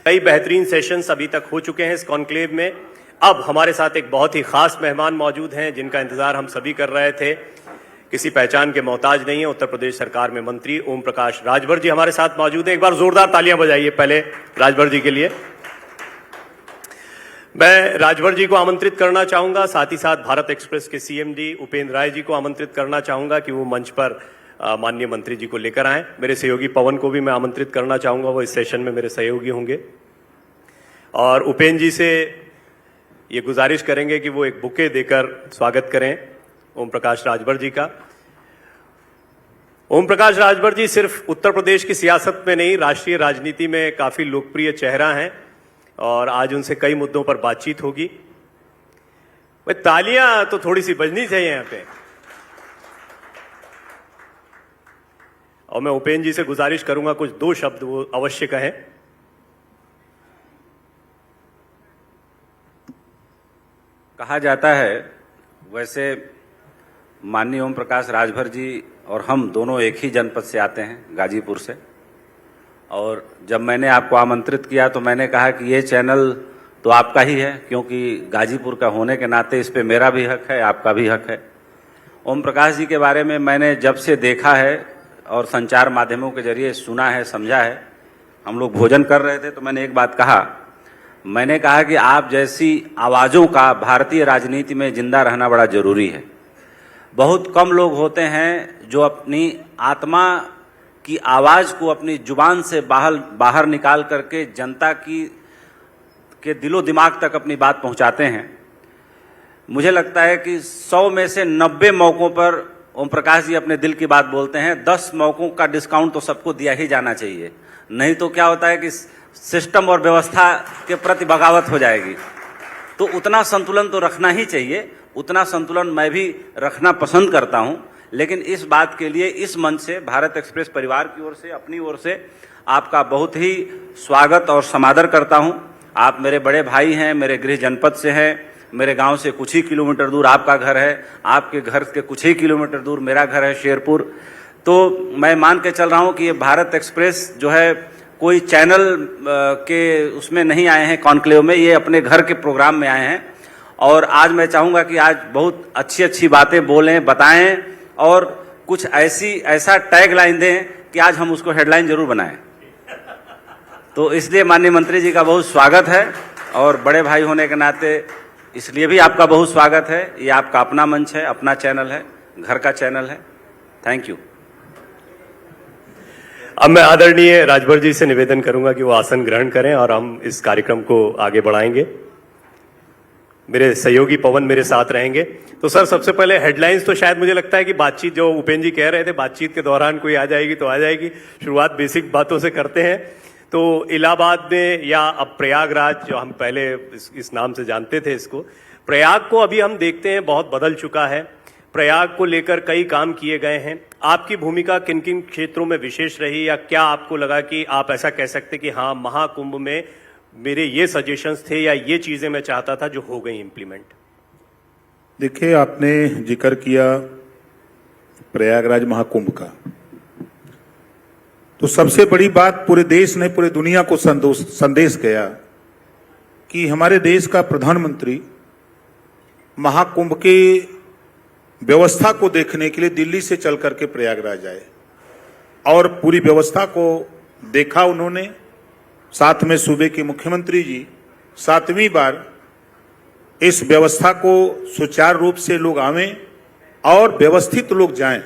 कई बेहतरीन सेशंस अभी तक हो चुके हैं इस कॉन्क्लेव में। अब हमारे साथ एक बहुत ही खास मेहमान मौजूद हैं जिनका इंतजार हम सभी कर रहे थे। किसी पहचान के मोहताज नहीं है, उत्तर प्रदेश सरकार में मंत्री ओम प्रकाश राजभर जी हमारे साथ मौजूद हैं। एक बार जोरदार तालियां बजाइए पहले राजभर जी के लिए। मैं राजभर जी को आमंत्रित करना चाहूंगा, साथ ही साथ भारत एक्सप्रेस के सीएमडी उपेंद्र राय जी को आमंत्रित करना चाहूंगा कि वो मंच पर माननीय मंत्री जी को लेकर आएं। मेरे सहयोगी पवन को भी मैं आमंत्रित करना चाहूंगा, वो इस सेशन में मेरे सहयोगी होंगे। और उपेंद्र जी से ये गुजारिश करेंगे कि वो एक बुके देकर स्वागत करें ओम प्रकाश राजभर जी का। ओम प्रकाश राजभर जी सिर्फ उत्तर प्रदेश की सियासत में नहीं, राष्ट्रीय राजनीति में काफी लोकप्रिय चेहरा हैं और आज उनसे कई मुद्दों पर बातचीत होगी। भाई तालियां तो थोड़ी सी बजनी चाहिए यहां पे। और मैं उपेंद्र जी से गुजारिश करूंगा कुछ दो शब्द वो अवश्य कहें। कहा जाता है, वैसे माननीय ओम प्रकाश राजभर जी और हम दोनों एक ही जनपद से आते हैं, गाजीपुर से। और जब मैंने आपको आमंत्रित किया तो मैंने कहा कि ये चैनल तो आपका ही है, क्योंकि गाजीपुर का होने के नाते इस पे मेरा भी हक है, आपका भी हक है। ओम प्रकाश जी के बारे में मैंने जब से देखा है और संचार माध्यमों के जरिए सुना है, समझा है। हम लोग भोजन कर रहे थे तो मैंने एक बात कहा, मैंने कहा कि आप जैसी आवाज़ों का भारतीय राजनीति में जिंदा रहना बड़ा जरूरी है। बहुत कम लोग होते हैं जो अपनी आत्मा की आवाज़ को अपनी जुबान से बाहर निकाल करके जनता के दिलो दिमाग तक अपनी बात पहुंचाते हैं। मुझे लगता है कि 100 में से 90 मौक़ों पर ओम प्रकाश जी अपने दिल की बात बोलते हैं। 10 मौक़ों का डिस्काउंट तो सबको दिया ही जाना चाहिए, नहीं तो क्या होता है कि सिस्टम और व्यवस्था के प्रति बगावत हो जाएगी। तो उतना संतुलन तो रखना ही चाहिए, उतना संतुलन मैं भी रखना पसंद करता हूं। लेकिन इस बात के लिए इस मंच से भारत एक्सप्रेस परिवार की ओर से, अपनी ओर से आपका बहुत ही स्वागत और समादर करता हूं। आप मेरे बड़े भाई हैं, मेरे गृह जनपद से हैं। मेरे गांव से कुछ ही किलोमीटर दूर आपका घर है, आपके घर के कुछ ही किलोमीटर दूर मेरा घर है शेरपुर। तो मैं मान के चल रहा हूं कि ये भारत एक्सप्रेस जो है कोई चैनल के उसमें नहीं आए हैं कॉन्क्लेव में, ये अपने घर के प्रोग्राम में आए हैं। और आज मैं चाहूँगा कि आज बहुत अच्छी अच्छी बातें बोलें, बताएं और कुछ ऐसा टैग लाइन दें कि आज हम उसको हेडलाइन जरूर बनाएं। तो इसलिए माननीय मंत्री जी का बहुत स्वागत है और बड़े भाई होने के नाते इसलिए भी आपका बहुत स्वागत है। ये आपका अपना मंच है, अपना चैनल है, घर का चैनल है। Thank you. अब मैं आदरणीय राजभर जी से निवेदन करूंगा कि वो आसन ग्रहण करें और हम इस कार्यक्रम को आगे बढ़ाएंगे। मेरे सहयोगी पवन मेरे साथ रहेंगे। तो सर, सबसे पहले हेडलाइंस तो शायद मुझे लगता है कि बातचीत जो उपेंद्र जी कह रहे थे, बातचीत के दौरान कोई आ जाएगी तो आ जाएगी। शुरुआत बेसिक बातों से करते हैं। तो इलाहाबाद में या अब प्रयागराज, जो हम पहले इस नाम से जानते थे इसको, प्रयाग को अभी हम देखते हैं बहुत बदल चुका है। प्रयाग को लेकर कई काम किए गए हैं। आपकी भूमिका किन किन क्षेत्रों में विशेष रही, या क्या आपको लगा कि आप ऐसा कह सकते कि हाँ, महाकुंभ में मेरे ये सजेशंस थे या ये चीजें मैं चाहता था जो हो गई इम्प्लीमेंट? देखिए, आपने जिक्र किया प्रयागराज महाकुंभ का, तो सबसे बड़ी बात पूरे देश ने, पूरे दुनिया को संदेश गया कि हमारे देश का प्रधानमंत्री महाकुंभ के व्यवस्था को देखने के लिए दिल्ली से चल करके प्रयागराज आए और पूरी व्यवस्था को देखा उन्होंने। साथ में सूबे के मुख्यमंत्री जी 7वीं बार इस व्यवस्था को सुचारू रूप से लोग आवें और व्यवस्थित लोग जाएं।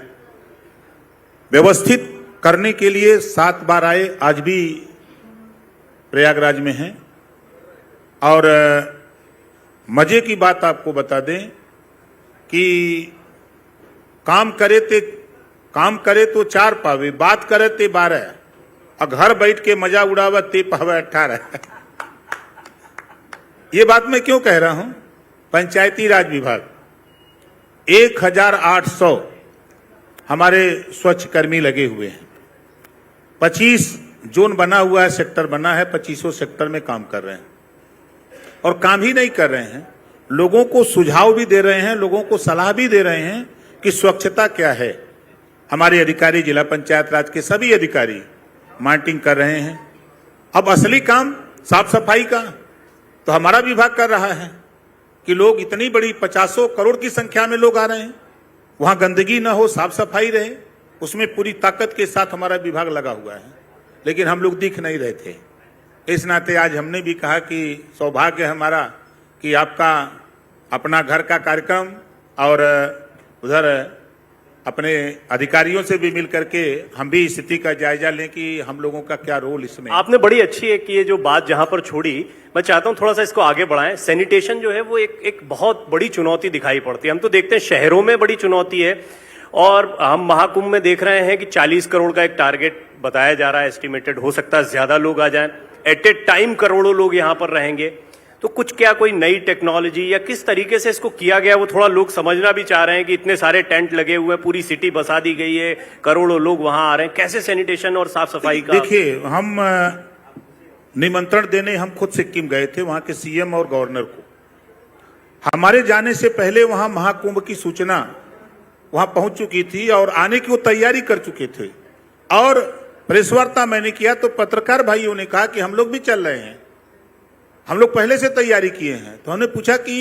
व्यवस्थित करने के लिए 7 बार आए, आज भी प्रयागराज में हैं। और मजे की बात आपको बता दें कि काम करे तो 4 पावे, बात करे ते 12, और घर बैठ के मजा उड़ावा ते पावे 18। ये बात मैं क्यों कह रहा हूं? पंचायती राज विभाग 1800 हमारे स्वच्छ कर्मी लगे हुए हैं। 25 जोन बना हुआ है, सेक्टर बना है, 25 सेक्टर में काम कर रहे हैं। और काम ही नहीं कर रहे हैं, लोगों को सुझाव भी दे रहे हैं, लोगों को सलाह भी दे रहे हैं कि स्वच्छता क्या है। हमारे अधिकारी, जिला पंचायत राज के सभी अधिकारी मॉनिटरिंग कर रहे हैं। अब असली काम साफ सफाई का तो हमारा विभाग कर रहा है कि लोग इतनी बड़ी 50 करोड़ की संख्या में लोग आ रहे हैं, वहां गंदगी ना हो, साफ सफाई रहे, उसमें पूरी ताकत के साथ हमारा विभाग लगा हुआ है। लेकिन हम लोग दिख नहीं रहे थे। इस नाते आज हमने भी कहा कि सौभाग्य है हमारा कि आपका अपना घर का कार्यक्रम और उधर अपने अधिकारियों से भी मिल करके हम भी स्थिति का जायजा लें कि हम लोगों का क्या रोल इसमें। आपने बड़ी अच्छी एक ये जो बात जहां पर छोड़ी, मैं चाहता हूं थोड़ा सा इसको आगे बढ़ाएं। सैनिटेशन जो है वो एक बहुत बड़ी चुनौती दिखाई पड़ती है। हम तो देखते हैं शहरों में बड़ी चुनौती है, और हम महाकुंभ में देख रहे हैं कि 40 करोड़ का एक टारगेट बताया जा रहा है, एस्टिमेटेड, हो सकता है ज्यादा लोग आ जाएं, एट ए टाइम करोड़ों लोग यहां पर रहेंगे। तो कुछ क्या कोई नई टेक्नोलॉजी या किस तरीके से इसको किया गया, वो थोड़ा लोग समझना भी चाह रहे हैं कि इतने सारे टेंट लगे हुए हैं, पूरी सिटी बसा दी गई है, करोड़ों लोग वहां आ रहे हैं, कैसे सैनिटेशन और साफ सफाई का? देखिए, हम निमंत्रण देने हम खुद सिक्किम गए थे, वहां के सीएम और गवर्नर को। हमारे जाने से पहले वहां महाकुंभ की सूचना वहां पहुंच चुकी थी और आने की वो तैयारी कर चुके थे। और प्रेस वार्ता मैंने किया तो पत्रकार भाइयों ने कहा कि हम लोग भी चल रहे हैं, हम लोग पहले से तैयारी किए हैं। तो हमने पूछा कि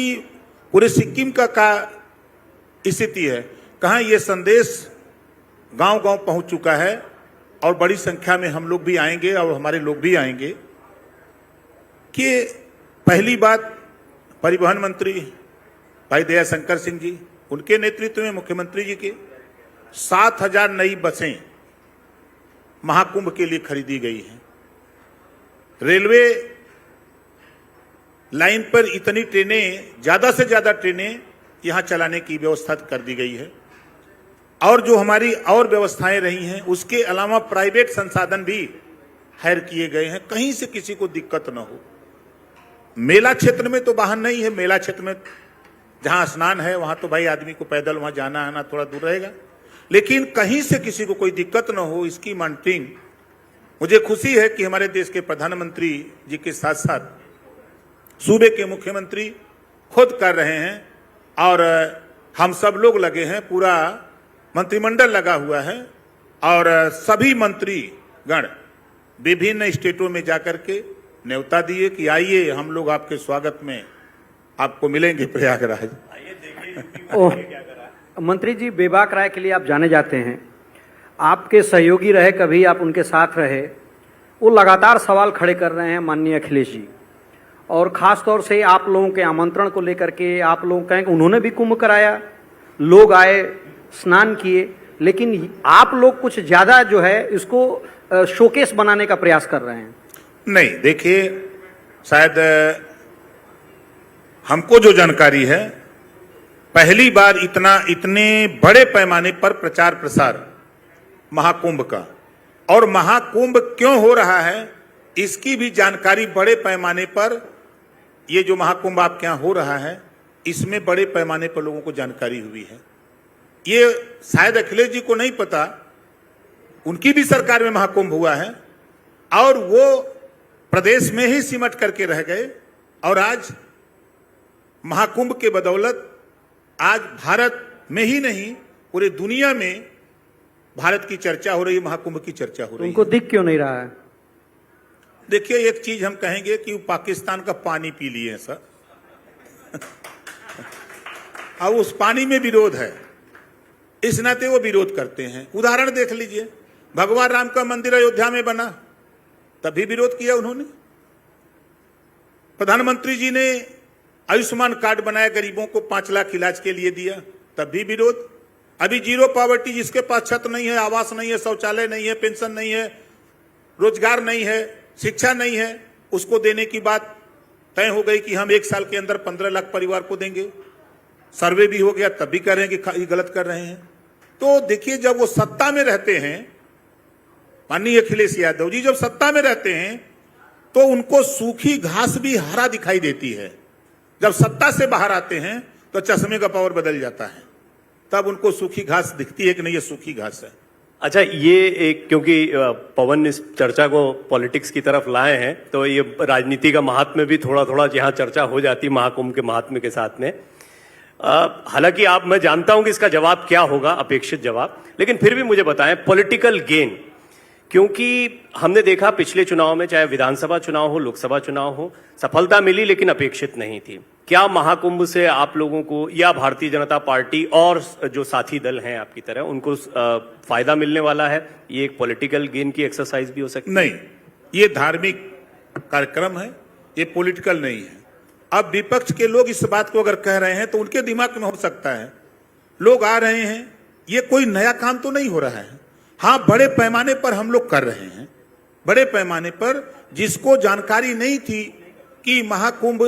पूरे सिक्किम का स्थिति है? कहा ये संदेश गांव गांव पहुंच चुका है और बड़ी संख्या में हम लोग भी आएंगे और हमारे लोग भी आएंगे। कि पहली बात, परिवहन मंत्री भाई दयाशंकर सिंह जी, उनके नेतृत्व में मुख्यमंत्री जी के 7,000 नई बसें महाकुंभ के लिए खरीदी गई हैं। रेलवे लाइन पर इतनी ट्रेनें, ज्यादा से ज्यादा ट्रेनें यहां चलाने की व्यवस्था कर दी गई है। और जो हमारी और व्यवस्थाएं रही हैं, उसके अलावा प्राइवेट संसाधन भी हायर किए गए हैं, कहीं से किसी को दिक्कत न हो। मेला क्षेत्र में तो वाहन नहीं है, मेला क्षेत्र में जहां स्नान है वहां तो भाई आदमी को पैदल वहां जाना आना थोड़ा दूर रहेगा, लेकिन कहीं से किसी को कोई दिक्कत न हो, इसकी मॉनिटरिंग मुझे खुशी है कि हमारे देश के प्रधानमंत्री जी के साथ साथ सूबे के मुख्यमंत्री खुद कर रहे हैं और हम सब लोग लगे हैं, पूरा मंत्रिमंडल लगा हुआ है और सभी मंत्रीगण विभिन्न स्टेटों में जाकर के न्योता दिए कि आइए हम लोग आपके स्वागत में आपको मिलेंगे प्रयागराज। मंत्री जी, बेबाक राय के लिए आप जाने जाते हैं, आपके सहयोगी रहे, कभी आप उनके साथ रहे, वो लगातार सवाल खड़े कर रहे हैं माननीय अखिलेश जी, और खास तौर से आप लोगों के आमंत्रण को लेकर के आप लोग कहें कि उन्होंने भी कुंभ कराया, लोग आए, स्नान किए, लेकिन आप लोग कुछ ज्यादा जो है इसको शोकेस बनाने का प्रयास कर रहे हैं। नहीं, देखिए, शायद हमको जो जानकारी है, पहली बार इतने बड़े पैमाने पर प्रचार प्रसार महाकुंभ का, और महाकुंभ क्यों हो रहा है इसकी भी जानकारी बड़े पैमाने पर, ये जो महाकुंभ आपके यहां हो रहा है इसमें बड़े पैमाने पर लोगों को जानकारी हुई है। ये शायद अखिलेश जी को नहीं पता, उनकी भी सरकार में महाकुंभ हुआ है और वो प्रदेश में ही सिमट करके रह गए, और आज महाकुंभ के बदौलत आज भारत में ही नहीं पूरे दुनिया में भारत की चर्चा हो रही है, महाकुंभ की चर्चा हो रही है। उनको दिख क्यों नहीं रहा है? देखिए, एक चीज हम कहेंगे कि वो पाकिस्तान का पानी पी लिए सर और उस पानी में विरोध है, इस नाते वो विरोध करते हैं। उदाहरण देख लीजिए, भगवान राम का मंदिर अयोध्या में बना, तभी विरोध किया उन्होंने। प्रधानमंत्री जी ने आयुष्मान कार्ड बनाया, गरीबों को 5 लाख इलाज के लिए दिया, तब भी विरोध। अभी जीरो पॉवर्टी, जिसके पास छत नहीं है, आवास नहीं है, शौचालय नहीं है, पेंशन नहीं है, रोजगार नहीं है, शिक्षा नहीं है, उसको देने की बात तय हो गई कि हम 1 साल के अंदर 15 लाख परिवार को देंगे। सर्वे भी हो गया, तब भी कह रहे हैं कि ये गलत कर रहे हैं। तो देखिए, जब वो सत्ता में रहते हैं, माननीय अखिलेश यादव जी जब सत्ता में रहते हैं तो उनको सूखी घास भी हरा दिखाई देती है। जब सत्ता से बाहर आते हैं तो चश्मे का पावर बदल जाता है, तब उनको सूखी घास दिखती है कि नहीं ये सूखी घास है। अच्छा, ये एक, क्योंकि पवन इस चर्चा को पॉलिटिक्स की तरफ लाए हैं, तो ये राजनीति का महात्म्य भी थोड़ा थोड़ा यहाँ चर्चा हो जाती है महाकुंभ के महात्म्य के साथ में। हालांकि मैं जानता हूं कि इसका जवाब क्या होगा, अपेक्षित जवाब, लेकिन फिर भी मुझे बताएं, पॉलिटिकल गेन क्योंकि हमने देखा पिछले चुनाव में, चाहे विधानसभा चुनाव हो, लोकसभा चुनाव हो, सफलता मिली लेकिन अपेक्षित नहीं थी। क्या महाकुंभ से आप लोगों को या भारतीय जनता पार्टी और जो साथी दल हैं आपकी तरह, उनको फायदा मिलने वाला है? ये एक पॉलिटिकल गेन की एक्सरसाइज भी हो सकती है? नहीं, ये धार्मिक कार्यक्रम है, ये पॉलिटिकल नहीं है। अब विपक्ष के लोग इस बात को अगर कह रहे हैं तो उनके दिमाग में हो सकता है, लोग आ रहे हैं, ये कोई नया काम तो नहीं हो रहा है। हाँ, बड़े पैमाने पर हम लोग कर रहे हैं, बड़े पैमाने पर। जिसको जानकारी नहीं थी कि महाकुंभ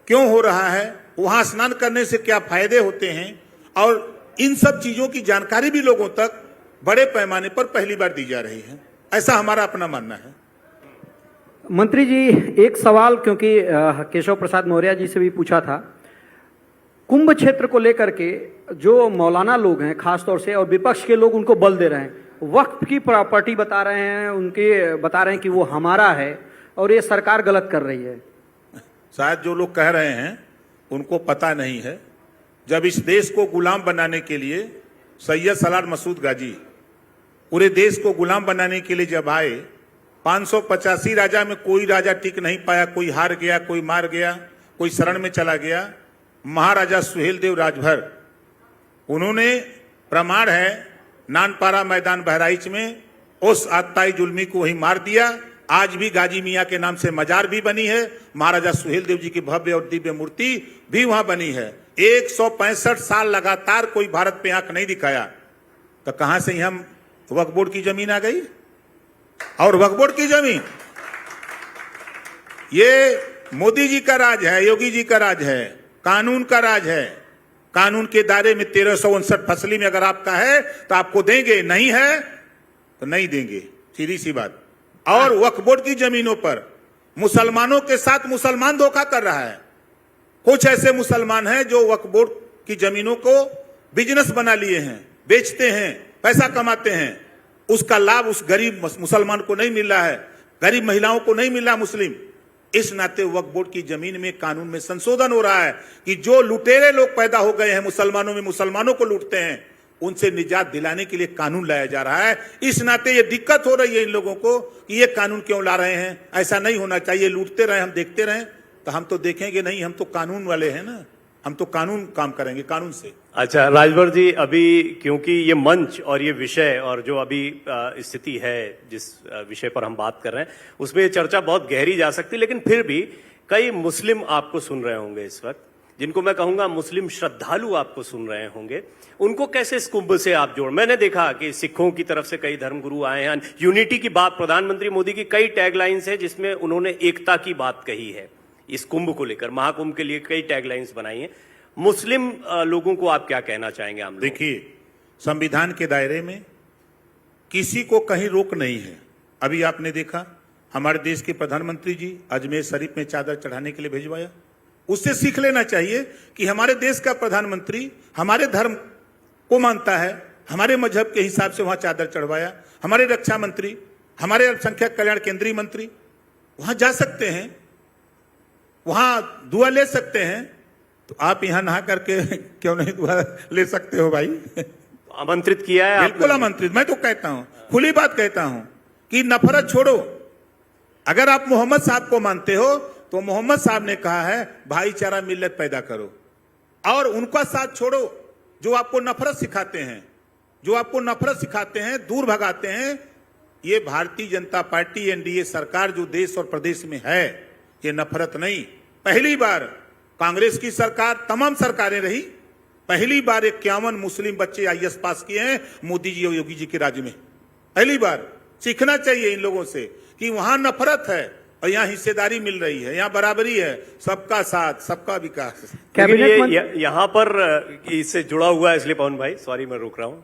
क्यों हो रहा है, वहां स्नान करने से क्या फायदे होते हैं, और इन सब चीजों की जानकारी भी लोगों तक बड़े पैमाने पर पहली बार दी जा रही है, ऐसा हमारा अपना मानना है। मंत्री जी, एक सवाल क्योंकि केशव प्रसाद मौर्य जी से भी पूछा था, कुंभ क्षेत्र को लेकर के जो मौलाना लोग हैं खासतौर से और विपक्ष के लोग उनको बल दे रहे हैं, वक्फ की प्रॉपर्टी बता रहे हैं, उनके बता रहे हैं कि वो हमारा है और ये सरकार गलत कर रही है। शायद जो लोग कह रहे हैं उनको पता नहीं है, जब इस देश को गुलाम बनाने के लिए सैयद सलार मसूद गाजी पूरे देश को गुलाम बनाने के लिए जब आए, 585 राजा में कोई राजा टिक नहीं पाया, कोई हार गया, कोई मार गया, कोई शरण में चला गया। महाराजा सुहेलदेव राजभर, उन्होंने प्रमाण है नानपारा मैदान बहराइच में उस आत्ताई जुल्मी को वहीं मार दिया। आज भी गाजी मियाँ के नाम से मजार भी बनी है, महाराजा सुहेलदेव जी की भव्य और दिव्य मूर्ति भी वहां बनी है। 165 साल लगातार कोई भारत पे आंख नहीं दिखाया, तो कहां से हम वक्फ बोर्ड की जमीन आ गई? और वक्फ बोर्ड की जमीन ये मोदी जी का राज है, योगी जी का राज है, कानून का राज है। कानून के दायरे में 1359 फसली में अगर आपका है तो आपको देंगे, नहीं है तो नहीं देंगे, सीधी सी बात। और वक्फ बोर्ड की जमीनों पर मुसलमानों के साथ मुसलमान धोखा कर रहा है। कुछ ऐसे मुसलमान हैं जो वक्फ बोर्ड की जमीनों को बिजनेस बना लिए हैं, बेचते हैं, पैसा कमाते हैं। उसका लाभ उस गरीब मुसलमान को नहीं मिल रहा है, गरीब महिलाओं को नहीं मिल रहा मुस्लिम। इस नाते वक्फ बोर्ड की जमीन में कानून में संशोधन हो रहा है कि जो लुटेरे लोग पैदा हो गए हैं मुसलमानों में, मुसलमानों को लूटते हैं, उनसे निजात दिलाने के लिए कानून लाया जा रहा है। इस नाते ये दिक्कत हो रही है इन लोगों को कि ये कानून क्यों ला रहे हैं, ऐसा नहीं होना चाहिए। लूटते रहे, हम देखते रहे तो हम तो देखेंगे नहीं, हम तो कानून वाले हैं ना, हम तो कानून काम करेंगे, कानून से। अच्छा राजभर जी, अभी क्योंकि ये मंच और ये विषय और जो अभी स्थिति है जिस विषय पर हम बात कर रहे हैं, उसमें ये चर्चा बहुत गहरी जा सकती है, लेकिन फिर भी कई मुस्लिम आपको सुन रहे होंगे इस वक्त, जिनको मैं कहूंगा मुस्लिम श्रद्धालु आपको सुन रहे होंगे। उनको कैसे इस कुंभ से आप जोड़? मैंने देखा कि सिखों की तरफ से कई धर्मगुरु आए हैं, यूनिटी की बात, प्रधानमंत्री मोदी की कई टैगलाइंस है जिसमें उन्होंने एकता की बात कही है। इस कुंभ को लेकर, महाकुंभ के लिए कई टैगलाइंस बनाई हैं। मुस्लिम लोगों को आप क्या कहना चाहेंगे? हम देखिए, संविधान के दायरे में किसी को कहीं रोक नहीं है। अभी आपने देखा हमारे देश के प्रधानमंत्री जी अजमेर शरीफ में चादर चढ़ाने के लिए भिजवाया। उससे सीख लेना चाहिए कि हमारे देश का प्रधानमंत्री हमारे धर्म को मानता है, हमारे मजहब के हिसाब से वहां चादर चढ़वाया। हमारे रक्षा मंत्री, हमारे अल्पसंख्यक कल्याण केंद्रीय मंत्री वहां जा सकते हैं, वहां दुआ ले सकते हैं। तो आप यहां नहा करके क्यों नहीं दुआ ले सकते हो भाई? आमंत्रित किया है? बिल्कुल आमंत्रित। मैं तो कहता हूं, खुली बात कहता हूं कि नफरत छोड़ो। अगर आप मोहम्मद साहब को मानते हो तो मोहम्मद साहब ने कहा है भाईचारा मिल्लत पैदा करो, और उनका साथ छोड़ो जो आपको नफरत सिखाते हैं, जो आपको नफरत सिखाते हैं, दूर भगाते हैं। ये भारतीय जनता पार्टी एनडीए सरकार जो देश और प्रदेश में है, ये नफरत नहीं। पहली बार कांग्रेस की सरकार, तमाम सरकारें रही, पहली बार 51 मुस्लिम बच्चे आईएएस पास किए हैं मोदी जी और योगी जी के राज्य में। पहली बार। सीखना चाहिए इन लोगों से कि वहां नफरत है और यहाँ हिस्सेदारी मिल रही है, यहाँ बराबरी है, सबका साथ, सबका विकास। कैबिनेट यहाँ पर इससे जुड़ा हुआ है, इसलिए पवन भाई सॉरी मैं रोक रहा हूँ।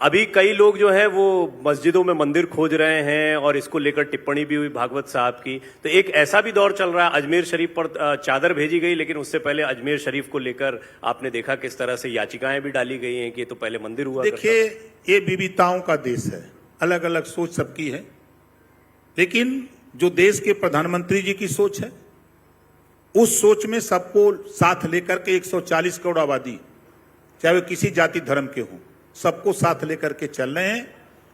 अभी कई लोग जो हैं वो मस्जिदों में मंदिर खोज रहे हैं और इसको लेकर टिप्पणी भी हुई भागवत साहब की। तो एक ऐसा भी दौर चल रहा है, अजमेर शरीफ पर चादर भेजी गई, लेकिन उससे पहले अजमेर शरीफ को लेकर आपने देखा किस तरह से याचिकाएं भी डाली गई हैं कि तो पहले मंदिर हुआ। देखिए, ये विविधताओं का देश है, अलग अलग सोच सबकी है, लेकिन जो देश के प्रधानमंत्री जी की सोच है, उस सोच में सबको साथ लेकर के 140 करोड़ आबादी, चाहे वो किसी जाति धर्म के हों, सबको साथ लेकर के चल रहे हैं।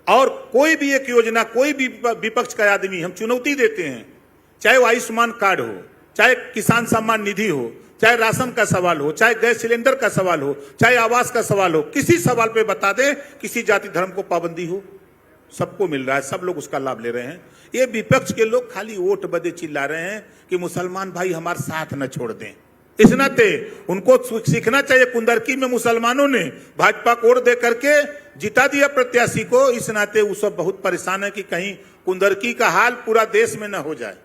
और कोई भी एक योजना, कोई भी विपक्ष का आदमी हम चुनौती देते हैं, चाहे वो आयुष्मान कार्ड हो, चाहे किसान सम्मान निधि हो, चाहे राशन का सवाल हो, चाहे गैस सिलेंडर का सवाल हो, चाहे आवास का सवाल हो, किसी सवाल पे बता दे, किसी जाति धर्म को पाबंदी हो, सबको मिल रहा है, सब लोग उसका लाभ ले रहे हैं। ये विपक्ष के लोग खाली वोट बदे चिल्ला रहे हैं कि मुसलमान भाई हमारा साथ न छोड़ दें। इस नाते उनको सीखना चाहिए, कुंदरकी में मुसलमानों ने भाजपा को वोट दे करके जिता दिया प्रत्याशी को। इस नाते वो सब बहुत परेशान है कि कहीं कुंदरकी का हाल पूरा देश में न हो जाए।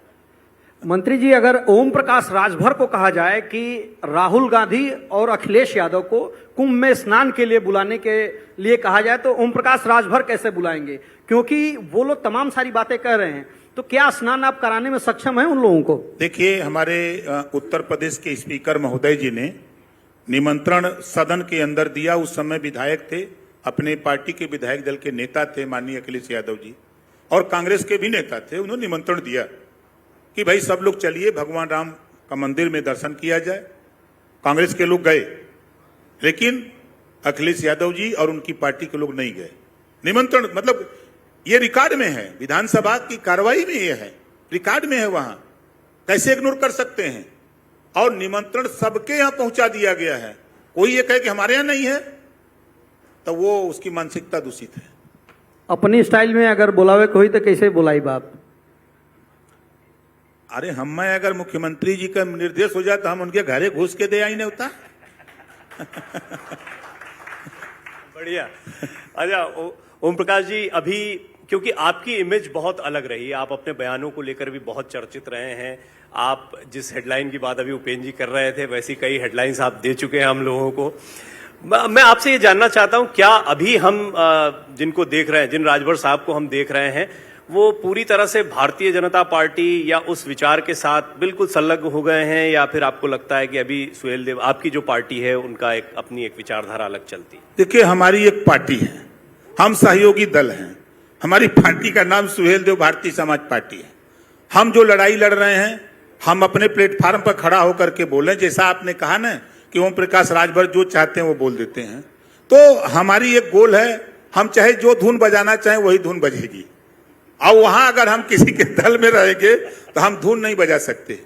मंत्री जी, अगर ओम प्रकाश राजभर को कहा जाए कि राहुल गांधी और अखिलेश यादव को कुंभ में स्नान के लिए बुलाने के लिए कहा जाए तो ओम प्रकाश राजभर कैसे बुलाएंगे? क्योंकि वो लोग तमाम सारी बातें कह रहे हैं, तो क्या स्नान आप कराने में सक्षम हैं उन लोगों को? देखिए, हमारे उत्तर प्रदेश के स्पीकर महोदय जी ने निमंत्रण सदन के अंदर दिया। उस समय विधायक थे, अपने पार्टी के विधायक दल के नेता थे माननीय अखिलेश यादव जी, और कांग्रेस के भी नेता थे। उन्होंने निमंत्रण दिया कि भाई सब लोग चलिए, भगवान राम का मंदिर में दर्शन किया जाए। कांग्रेस के लोग गए, लेकिन अखिलेश यादव जी और उनकी पार्टी के लोग नहीं गए। निमंत्रण मतलब ये रिकॉर्ड में है, विधानसभा की कार्रवाई में ये है, रिकॉर्ड में है, वहां कैसे इग्नोर कर सकते हैं? और निमंत्रण सबके यहां पहुंचा दिया गया है। कोई ये कहे कि हमारे यहां नहीं है, तो वो उसकी मानसिकता दूषित है। अपनी स्टाइल में अगर बुलावे कोई तो कैसे बुलाई बाप? अरे हम अगर मुख्यमंत्री जी का निर्देश हो जाए तो हम उनके घरे घुस के दे आई नहीं होता। बढ़िया। अच्छा ओम प्रकाश जी, अभी क्योंकि आपकी इमेज बहुत अलग रही, आप अपने बयानों को लेकर भी बहुत चर्चित रहे हैं। आप जिस हेडलाइन की बात अभी उपेंद्र जी कर रहे थे, वैसी कई हेडलाइंस आप दे चुके हैं हम लोगों को। मैं आपसे ये जानना चाहता हूं, क्या अभी हम जिनको देख रहे हैं, जिन राजभर साहब को हम देख रहे हैं, वो पूरी तरह से भारतीय जनता पार्टी या उस विचार के साथ बिल्कुल संलग्न हो गए हैं, या फिर आपको लगता है कि अभी सुहेल देव आपकी जो पार्टी है उनका एक अपनी एक विचारधारा अलग चलती है? देखिए, हमारी एक पार्टी है, हम सहयोगी दल हैं। हमारी पार्टी का नाम सुहेल देव भारतीय समाज पार्टी है। हम जो लड़ाई लड़ रहे हैं, हम अपने प्लेटफार्म पर खड़ा होकर के बोले। जैसा आपने कहा ना कि ओम प्रकाश राजभर जो चाहते हैं वो बोल देते हैं, तो हमारी एक गोल है, हम चाहे जो धुन बजाना चाहें वही धुन बजेगी। और वहां अगर हम किसी के दल में रहेंगे तो हम धुन नहीं बजा सकते,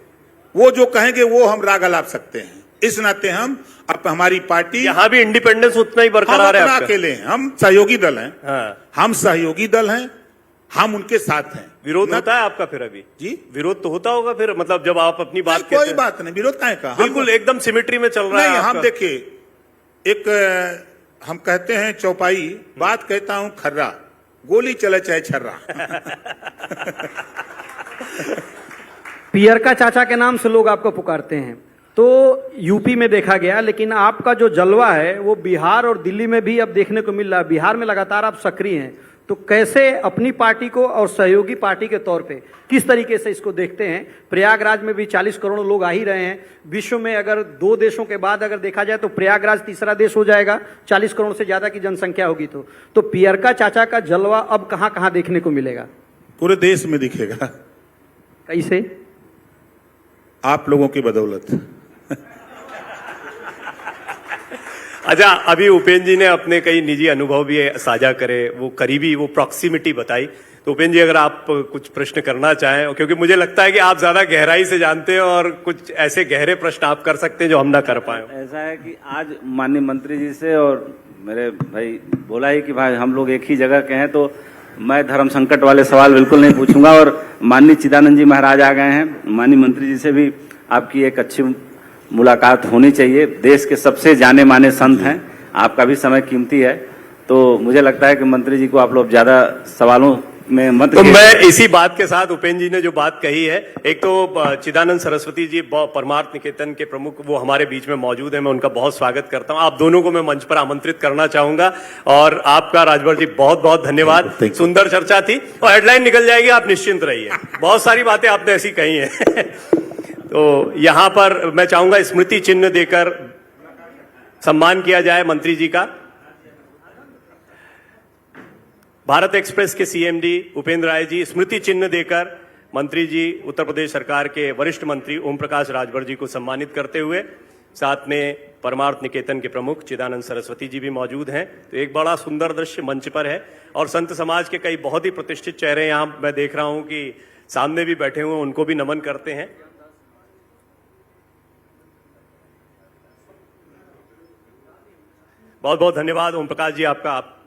वो जो कहेंगे वो हम राग अलाप सकते हैं। इस नाते हम अब हमारी पार्टी, यहाँ भी इंडिपेंडेंस उतना ही बरकरार है आपका? अकेले हैं, हम सहयोगी दल हैं। हाँ। हम सहयोगी दल हैं, हम उनके साथ हैं। विरोध होता है आपका फिर अभी? जी, विरोध तो होता होगा फिर, मतलब जब आप अपनी बात कहते हैं। कोई बात नहीं, विरोध काहे का? बिल्कुल एकदम सिमेट्री में चल रहा है नहीं, हम आपका। देखिए, एक हम कहते हैं चौपाई, बात कहता हूं खर्रा, गोली चले चाहे छर्रा। पियरका चाचा के नाम से लोग आपको पुकारते हैं, तो यूपी में देखा गया, लेकिन आपका जो जलवा है वो बिहार और दिल्ली में भी अब देखने को मिल रहा है। बिहार में लगातार आप सक्रिय हैं, तो कैसे अपनी पार्टी को और सहयोगी पार्टी के तौर पे किस तरीके से इसको देखते हैं? प्रयागराज में भी 40 करोड़ लोग आ ही रहे हैं। विश्व में अगर 2 देशों के बाद अगर देखा जाए तो प्रयागराज तीसरा देश हो जाएगा, 40 करोड़ से ज्यादा की जनसंख्या होगी। तो पियरका चाचा का जलवा अब कहां कहां देखने को मिलेगा? पूरे देश में दिखेगा। कैसे? आप लोगों की बदौलत। अच्छा, अभी उपेंद्र जी ने अपने कई निजी अनुभव भी साझा करे, वो करीबी, वो प्रॉक्सिमिटी बताई। तो उपेंद्र जी, अगर आप कुछ प्रश्न करना चाहें, क्योंकि मुझे लगता है कि आप ज्यादा गहराई से जानते हैं और कुछ ऐसे गहरे प्रश्न आप कर सकते हैं जो हम ना कर पाए। ऐसा है कि आज माननीय मंत्री जी से और मेरे भाई बोला ही कि भाई हम लोग एक ही जगह के हैं, तो मैं धर्म संकट वाले सवाल बिल्कुल नहीं पूछूंगा। और माननीय चिदानंद जी महाराज आ गए हैं, माननीय मंत्री जी से भी आपकी एक अच्छी मुलाकात होनी चाहिए। देश के सबसे जाने माने संत हैं, आपका भी समय कीमती है, तो मुझे लगता है कि मंत्री जी को आप लोग ज्यादा सवालों में मत। तो मैं इसी बात के साथ उपेंद्र जी ने जो बात कही है, एक तो चिदानंद सरस्वती जी परमार्थ निकेतन के प्रमुख, वो हमारे बीच में मौजूद है, मैं उनका बहुत स्वागत करता हूं। आप दोनों को मैं मंच पर आमंत्रित करना चाहूंगा। और आपका राजभर जी बहुत बहुत धन्यवाद, सुंदर चर्चा थी और हेडलाइन निकल जाएगी, आप निश्चिंत रहिए। बहुत सारी बातें आपने ऐसी कही है। तो यहां पर मैं चाहूंगा स्मृति चिन्ह देकर सम्मान किया जाए मंत्री जी का। भारत एक्सप्रेस के सीएमडी उपेंद्र राय जी स्मृति चिन्ह देकर मंत्री जी, उत्तर प्रदेश सरकार के वरिष्ठ मंत्री ओम प्रकाश राजभर जी को सम्मानित करते हुए, साथ में परमार्थ निकेतन के प्रमुख चिदानंद सरस्वती जी भी मौजूद हैं। तो एक बड़ा सुंदर दृश्य मंच पर है और संत समाज के कई बहुत ही प्रतिष्ठित चेहरे यहाँ मैं देख रहा हूं कि सामने भी बैठे हुए, उनको भी नमन करते हैं। बहुत बहुत धन्यवाद ओम प्रकाश जी आपका। आप